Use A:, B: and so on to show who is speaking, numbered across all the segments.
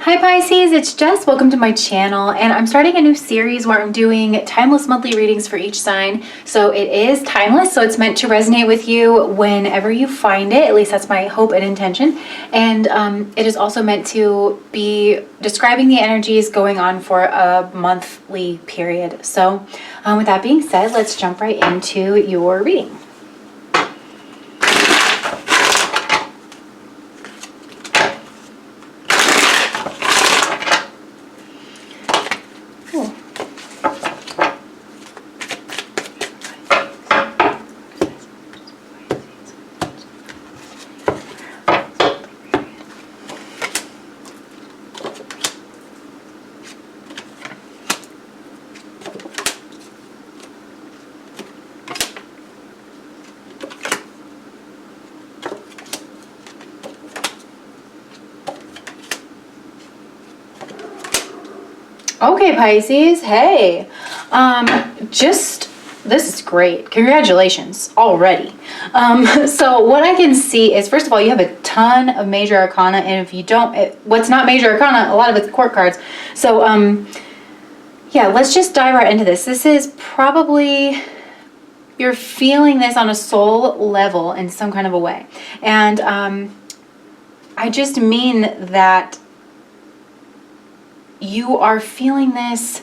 A: Hi Pisces, it's Jess. Welcome to my channel, and I'm starting a new series where I'm doing timeless monthly readings for each sign. So it is timeless, so it's meant to resonate with you whenever you find it. At least that's my hope and intention. And it is also meant to be describing the energies going on for a monthly period. So with that being said, let's jump right into your reading. Okay, Pisces, hey, this is great. Congratulations already. So what I can see is, first of all, you have a ton of major arcana, and if you don't, what's not major arcana, a lot of it's court cards. So, yeah, let's just dive right into this. This is probably, you're feeling this on a soul level in some kind of a way. And I just mean that you are feeling this.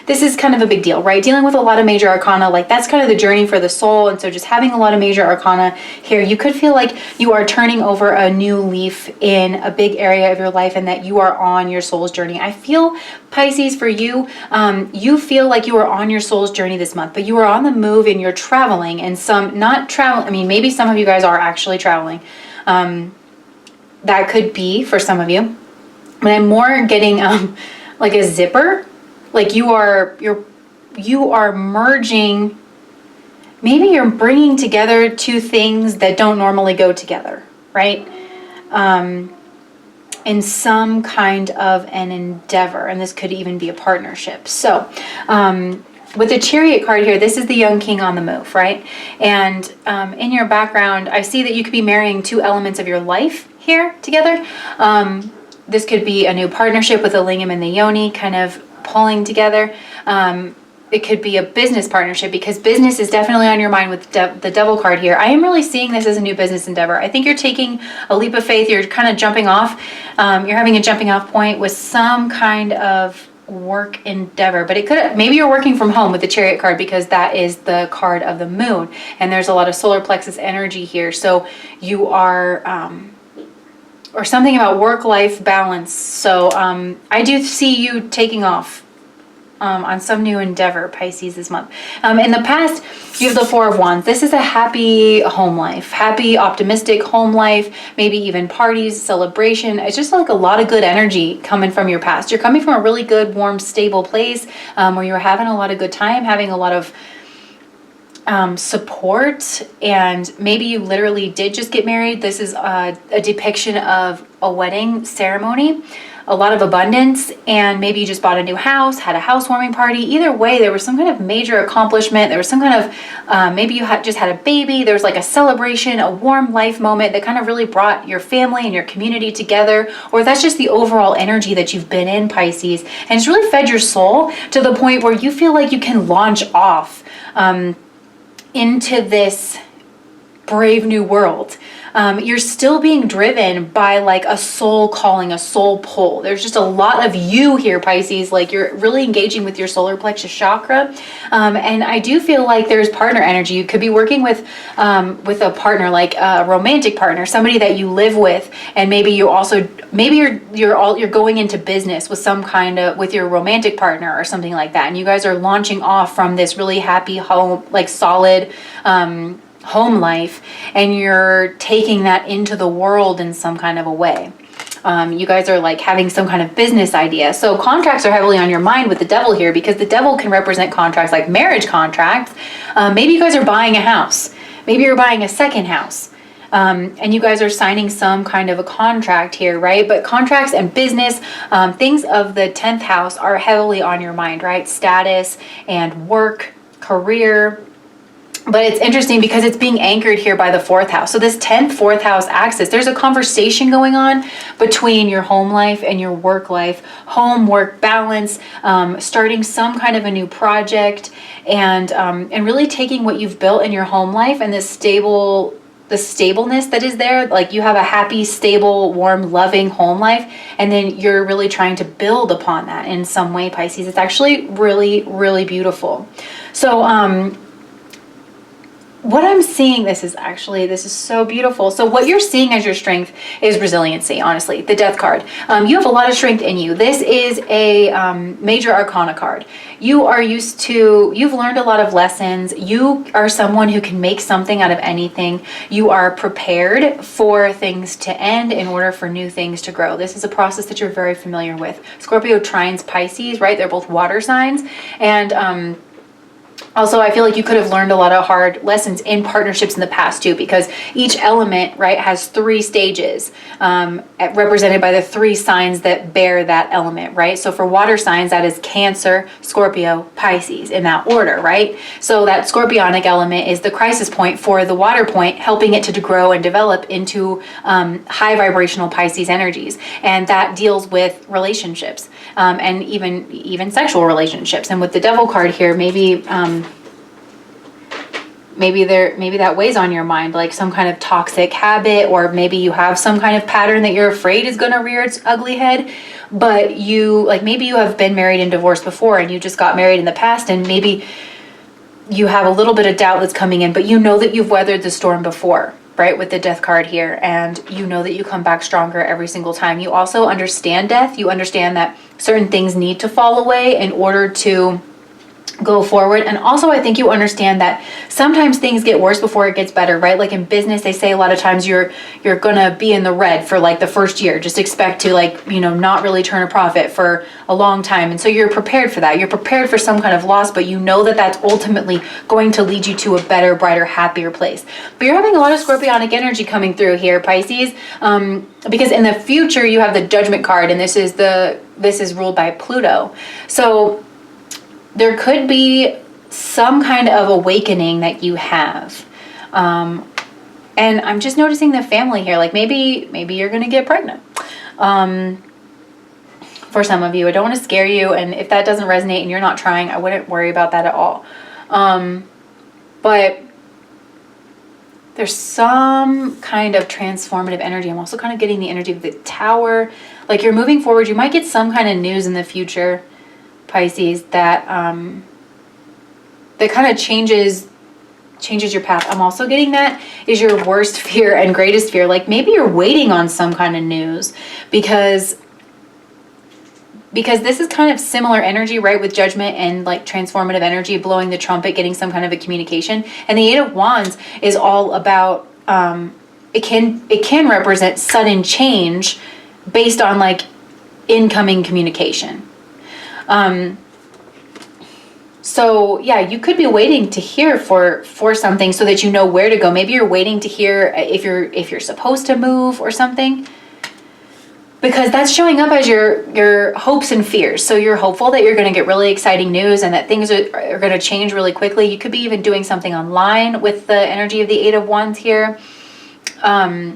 A: This is kind of a big deal, right? Dealing with a lot of major arcana, like that's kind of the journey for the soul. And so just having a lot of major arcana here, you could feel like you are turning over a new leaf in a big area of your life and that you are on your soul's journey. I feel, Pisces, for you, you feel like you are on your soul's journey this month, but you are on the move and you're traveling, and maybe some of you guys are actually traveling. That could be for some of you. But I'm more getting like a zipper, like you are merging. Maybe you're bringing together two things that don't normally go together, right? In some kind of an endeavor, and this could even be a partnership. So with the Chariot card here, this is the young king on the move, right? And in your background, I see that you could be marrying two elements of your life here together. This could be a new partnership with the lingam and the yoni kind of pulling together. It could be a business partnership, because business is definitely on your mind with the devil card here. I am really seeing this as a new business endeavor. I think you're taking a leap of faith. You're kind of jumping off. You're having a jumping off point with some kind of work endeavor, but maybe you're working from home with the Chariot card, because that is the card of the moon. And there's a lot of solar plexus energy here. So you are, or something about work-life balance. So I do see you taking off on some new endeavor, Pisces, this month. In the past, you have the Four of Wands. This is a happy home life, happy, optimistic home life, maybe even parties, celebration. It's just like a lot of good energy coming from your past. You're coming from a really good, warm, stable place where you're having a lot of good time, having a lot of support, and maybe you literally did just get married. This is a depiction of a wedding ceremony, a lot of abundance, and maybe you just bought a new house, had a housewarming party. Either way, there was some kind of major accomplishment. There was some kind of, maybe you just had a baby. There was like a celebration, a warm life moment that kind of really brought your family and your community together, or that's just the overall energy that you've been in, Pisces. And it's really fed your soul to the point where you feel like you can launch off into this brave new world. You're still being driven by like a soul calling, a soul pull. There's just a lot of you here, Pisces. Like you're really engaging with your solar plexus chakra. And I do feel like there's partner energy. You could be working with a partner, like a romantic partner, somebody that you live with. And maybe you're going into business with some kind of, with your romantic partner or something like that. And you guys are launching off from this really happy home, like solid, home life, and you're taking that into the world in some kind of a way. You guys are like having some kind of business idea. So contracts are heavily on your mind with the devil here, because the devil can represent contracts like marriage contracts. Maybe you guys are buying a house. Maybe you're buying a second house. And you guys are signing some kind of a contract here, right? But contracts and business, things of the 10th house are heavily on your mind, right? Status and work, career, But it's interesting because it's being anchored here by the 4th house. So this 10th, 4th house axis, there's a conversation going on between your home life and your work life, home work balance, starting some kind of a new project, and really taking what you've built in your home life and the stableness that is there. Like you have a happy, stable, warm, loving home life, and then you're really trying to build upon that in some way, Pisces. It's actually really, really beautiful. So what I'm seeing, this is so beautiful. So what you're seeing as your strength is resiliency, honestly, the Death card. You have a lot of strength in you. This is a major arcana card. You've learned a lot of lessons. You are someone who can make something out of anything. You are prepared for things to end in order for new things to grow. This is a process that you're very familiar with. Scorpio trines Pisces, right? They're both water signs. And also, I feel like you could have learned a lot of hard lessons in partnerships in the past too, because each element, right, has 3 stages represented by the 3 signs that bear that element, right? So for water signs, that is Cancer, Scorpio, Pisces, in that order, right? So that scorpionic element is the crisis point for the water point, helping it to grow and develop into high vibrational Pisces energies. And that deals with relationships and even sexual relationships. And with the Devil card here, maybe that weighs on your mind, like some kind of toxic habit, or maybe you have some kind of pattern that you're afraid is going to rear its ugly head. But maybe you have been married and divorced before, and you just got married in the past, and maybe you have a little bit of doubt that's coming in, but you know that you've weathered the storm before, right? With the Death card here, and you know that you come back stronger every single time. You also understand death. You understand that certain things need to fall away in order to go forward. And also, I think you understand that sometimes things get worse before it gets better, right? Like in business, they say a lot of times you're gonna be in the red for like the first year. Just expect to not really turn a profit for a long time. And so you're prepared for that. You're prepared for some kind of loss, but you know that that's ultimately going to lead you to a better, brighter, happier place. But you're having a lot of scorpionic energy coming through here, Pisces, because in the future you have the Judgment card, and this is ruled by Pluto. So there could be some kind of awakening that you have. And I'm just noticing the family here. Like maybe you're going to get pregnant. For some of you, I don't want to scare you. And if that doesn't resonate and you're not trying, I wouldn't worry about that at all. But there's some kind of transformative energy. I'm also kind of getting the energy of the Tower. Like you're moving forward. You might get some kind of news in the future, Pisces, that kind of changes your path. I'm also getting that is your worst fear and greatest fear. Like maybe you're waiting on some kind of news because this is kind of similar energy, right? With Judgment and like transformative energy, blowing the trumpet, getting some kind of a communication. And the 8 of Wands is all about, it can represent sudden change based on like incoming communication. So yeah, you could be waiting to hear for something so that you know where to go. Maybe you're waiting to hear if you're supposed to move or something, because that's showing up as your hopes and fears. So you're hopeful that you're going to get really exciting news and that things are going to change really quickly. You could be even doing something online with the energy of the 8 of Wands here. But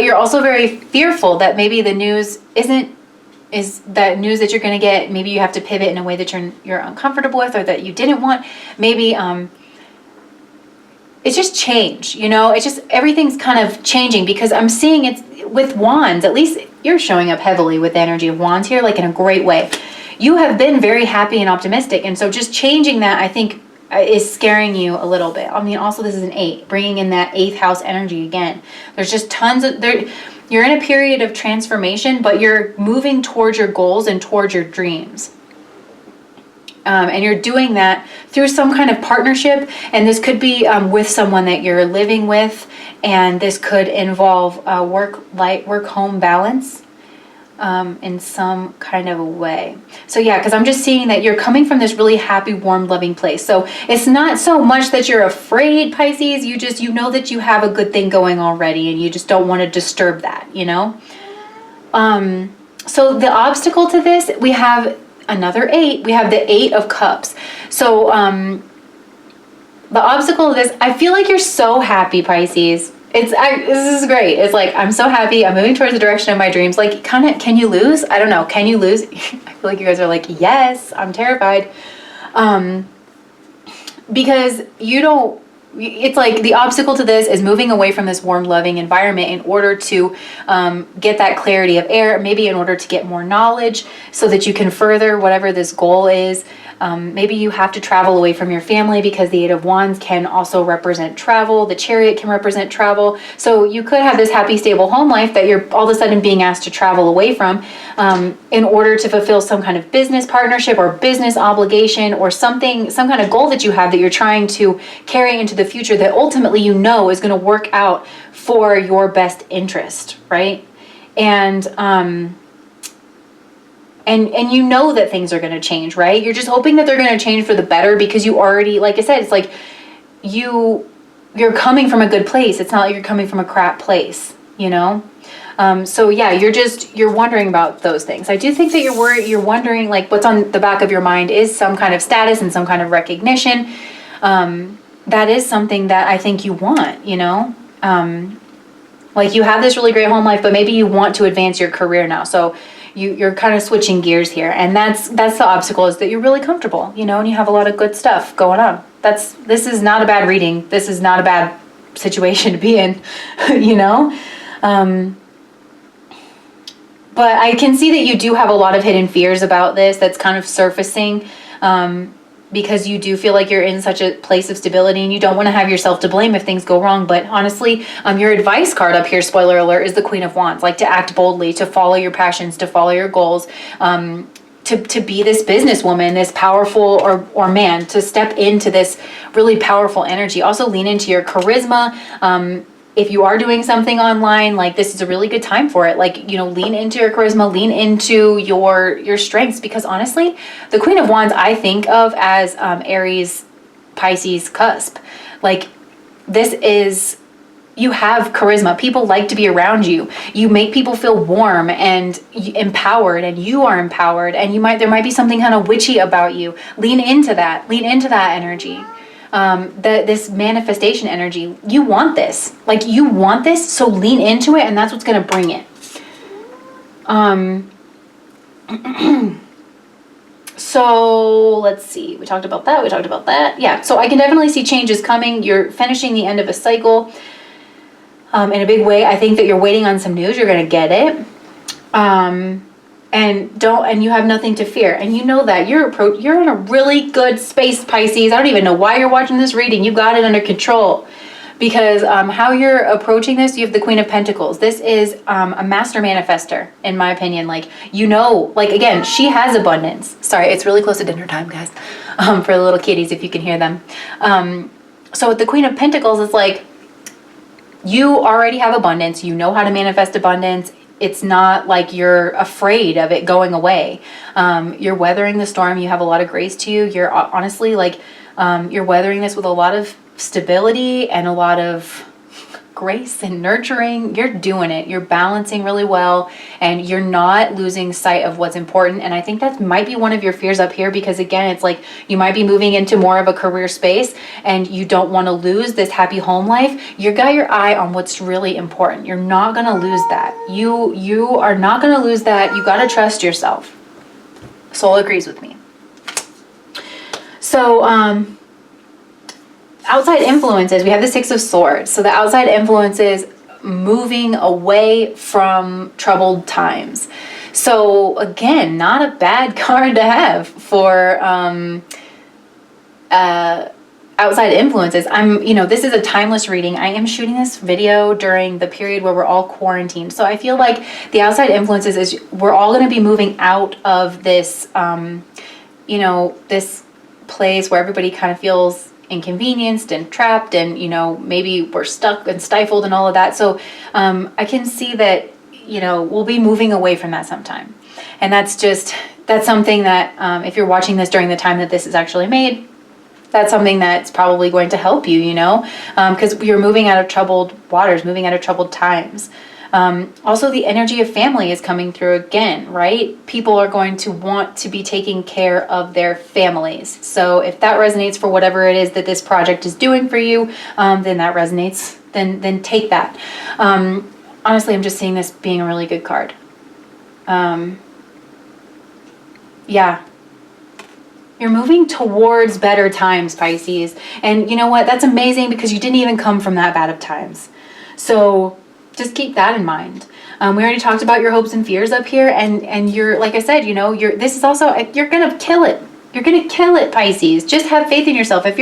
A: you're also very fearful that maybe the news is that news that you're going to get. Maybe you have to pivot in a way that you're uncomfortable with, or that you didn't want. Maybe it's just change, it's just everything's kind of changing, because I'm seeing it's with Wands. At least you're showing up heavily with the energy of Wands here, like in a great way. You have been very happy and optimistic, and so just changing that, I think, is scaring you a little bit. I mean, also this is an 8, bringing in that 8th house energy again. There's just tons of you're in a period of transformation, but you're moving towards your goals and towards your dreams. And you're doing that through some kind of partnership. And this could be with someone that you're living with. And this could involve work-home balance in some kind of a way. So yeah, because I'm just seeing that you're coming from this really happy, warm, loving place. So it's not so much that you're afraid, Pisces. You know that you have a good thing going already, and you just don't want to disturb that, So the obstacle to this, we have another 8. We have the 8 of Cups. So the obstacle of this, I feel like you're so happy, Pisces. This is great. It's like, I'm so happy. I'm moving towards the direction of my dreams. Like, kind of, can you lose? I don't know. Can you lose? I feel like you guys are like, yes, I'm terrified. Because you don't, it's like the obstacle to this is moving away from this warm, loving environment in order to get that clarity of air, maybe in order to get more knowledge so that you can further whatever this goal is. Maybe you have to travel away from your family because the Eight of Wands can also represent travel. The Chariot can represent travel. So you could have this happy, stable home life that you're all of a sudden being asked to travel away from in order to fulfill some kind of business partnership or business obligation or something, some kind of goal that you have that you're trying to carry into the future that ultimately you know is going to work out for your best interest, right? And you know that things are going to change, right? You're just hoping that they're going to change for the better because you already, like I said, it's like you're coming from a good place. It's not like you're coming from a crap place, you know? So yeah, you're wondering about those things. I do think that you're wondering, like, what's on the back of your mind is some kind of status and some kind of recognition. That is something that I think you want, you know? Like, you have this really great home life, but maybe you want to advance your career now. So you're kind of switching gears here, and that's the obstacle, is that you're really comfortable, you know, and you have a lot of good stuff going on. This is not a bad reading. This is not a bad situation to be in, you know. But I can see that you do have a lot of hidden fears about this that's kind of surfacing, because you do feel like you're in such a place of stability and you don't want to have yourself to blame if things go wrong. But honestly, your advice card up here, spoiler alert, is the Queen of Wands. Like, to act boldly, to follow your passions, to follow your goals, to be this businesswoman, this powerful or man, to step into this really powerful energy. Also lean into your charisma. If you are doing something online, like, this is a really good time for it. Like, you know, lean into your charisma, lean into your strengths, because honestly, the Queen of Wands I think of as Aries, Pisces cusp. Like, this is, you have charisma. People like to be around you. You make people feel warm and empowered, and you are empowered, and there might be something kind of witchy about you. Lean into that energy. This manifestation energy. You want this. Like, you want this, so lean into it, and that's what's going to bring it. So let's see. We talked about that. Yeah, so I can definitely see changes coming. You're finishing the end of a cycle in a big way. I think that you're waiting on some news. You're going to get it. And you have nothing to fear, and you know that you're in a really good space, Pisces. I don't even know why you're watching this reading. You got it under control, because how you're approaching this, you have the Queen of Pentacles. This is a master manifester, in my opinion. Like, you know, like, again, she has abundance. Sorry, it's really close to dinner time, guys, for the little kitties, if you can hear them. So with the Queen of Pentacles, it's like you already have abundance. You know how to manifest abundance. It's not like you're afraid of it going away. You're weathering the storm. You have a lot of grace to you. You're honestly, like, you're weathering this with a lot of stability and a lot of grace and nurturing. You're doing it. You're balancing really well, and you're not losing sight of what's important. And I think that might be one of your fears up here, because again, it's like you might be moving into more of a career space and you don't want to lose this happy home life. You got your eye on what's really important. You're not going to lose that. You are not going to lose that. You got to trust yourself. Soul agrees with me. So, outside influences, we have the Six of Swords. So the outside influences, moving away from troubled times. So again, not a bad card to have for outside influences. This is a timeless reading. I am shooting this video during the period where we're all quarantined. So I feel like the outside influences is we're all going to be moving out of this, this place where everybody kind of feels inconvenienced and trapped, and maybe we're stuck and stifled and all of that. So I can see that we'll be moving away from that sometime, and that's something that if you're watching this during the time that this is actually made, that's something that's probably going to help you, because you're moving out of troubled waters, moving out of troubled times. Also, the energy of family is coming through again, right? People are going to want to be taking care of their families. So if that resonates for whatever it is that this project is doing for you, then that resonates, then take that. Honestly, I'm just seeing this being a really good card. Yeah. You're moving towards better times, Pisces. And you know what? That's amazing because you didn't even come from that bad of times. So just keep that in mind. We already talked about your hopes and fears up here, and you're, like I said, this is also, you're gonna kill it. You're gonna kill it, Pisces. Just have faith in yourself. If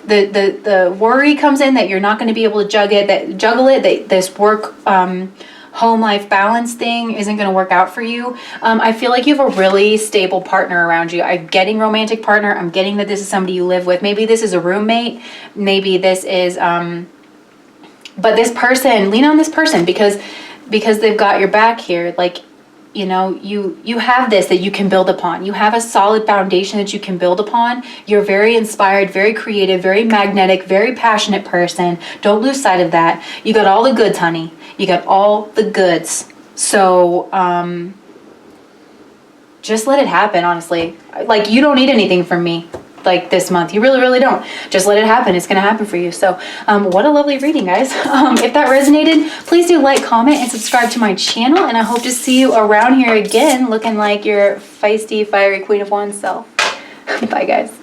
A: the worry comes in that you're not going to be able to juggle it, that this work home life balance thing isn't going to work out for you, I feel like you have a really stable partner around you. I'm getting romantic partner. I'm getting that this is somebody you live with. Maybe this is a roommate. Maybe this is but this person, lean on this person because they've got your back here. Like, you have this that you can build upon. You have a solid foundation that you can build upon. You're very inspired, very creative, very magnetic, very passionate person. Don't lose sight of that. You got all the goods, honey. You got all the goods. So just let it happen, honestly. Like, you don't need anything from me like this month. You really, really don't. Just let it happen. It's going to happen for you. So what a lovely reading, guys. If that resonated, please do like, comment, and subscribe to my channel. And I hope to see you around here again looking like your feisty, fiery Queen of Wands self. Bye, guys.